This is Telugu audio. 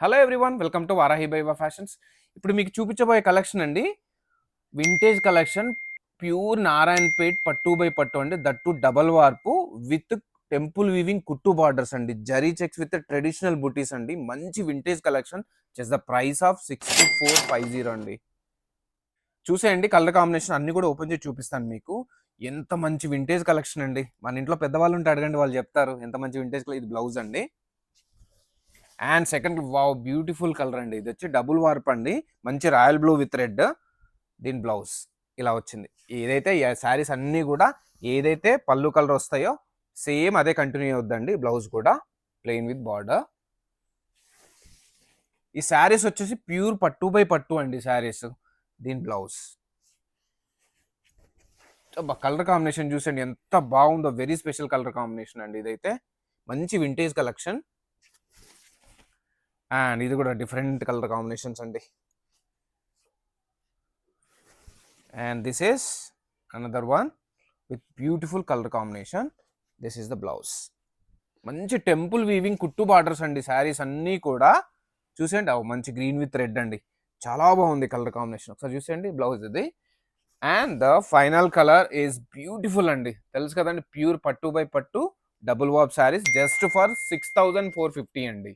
Hello everyone, welcome to Varahi బైవా ఫ్యాషన్స్. ఇప్పుడు మీకు చూపించబోయే కలెక్షన్ అండి, వింటేజ్ కలెక్షన్. ప్యూర్ నారాయణపేట్ పట్టు బై పట్టు అండి, దట్టు డబల్ వార్పు విత్ టెంపుల్ వీవింగ్ కుట్టు బార్డర్స్ అండి, జరీ చెక్స్ విత్ ట్రెడిషనల్ బుటీస్ అండి. మంచి vintage collection. Just the price of 6450 అండి. చూసేయండి, కలర్ కాంబినేషన్ అన్ని కూడా ఓపెన్ చేసి చూపిస్తాను మీకు. ఎంత మంచి వింటేజ్ కలెక్షన్ అండి. మన ఇంట్లో పెద్దవాళ్ళు ఉంటే అడగండి, వాళ్ళు చెప్తారు ఎంత మంచి వింటేజ్. ఇది బ్లౌజ్ అండి. And second, wow, beautiful colour అండి. ఇది వచ్చి డబుల్ వార్ప్ అండి, మంచి రాయల్ బ్లూ విత్ రెడ్. దీని బ్లౌజ్ ఇలా వచ్చింది. ఏదైతే శారీస్ అన్నీ కూడా ఏదైతే పళ్ళు కలర్ వస్తాయో సేమ్ అదే కంటిన్యూ అవుద్దండి. బ్లౌజ్ కూడా ప్లెయిన్ విత్ బార్డర్. ఈ శారీస్ వచ్చేసి ప్యూర్ పట్టు బై పట్టు అండి శారీస్. దీని బ్లౌజ్ కలర్ కాంబినేషన్ చూసండి ఎంత బాగుందో. వెరీ స్పెషల్ కలర్ కాంబినేషన్ అండి. ఇదైతే మంచి వింటేజ్ కలెక్షన్. అండ్ ఇది కూడా డిఫరెంట్ కలర్ కాంబినేషన్స్ అండి. And this is another one with beautiful colour combination. This is the blouse. మంచి టెంపుల్ వీవింగ్ కుట్టు బార్డర్స్ అండి శారీస్ అన్నీ కూడా. చూసేయండి, మంచి గ్రీన్ విత్ రెడ్ అండి, చాలా బాగుంది కలర్ కాంబినేషన్. ఒకసారి చూసేయండి బ్లౌజ్ ఇది. And the final colour is beautiful అండి. తెలుసు కదండి, ప్యూర్ పట్టు బై పట్టు డబుల్ వాప్ శారీస్ జస్ట్ ఫర్ 6450 అండి.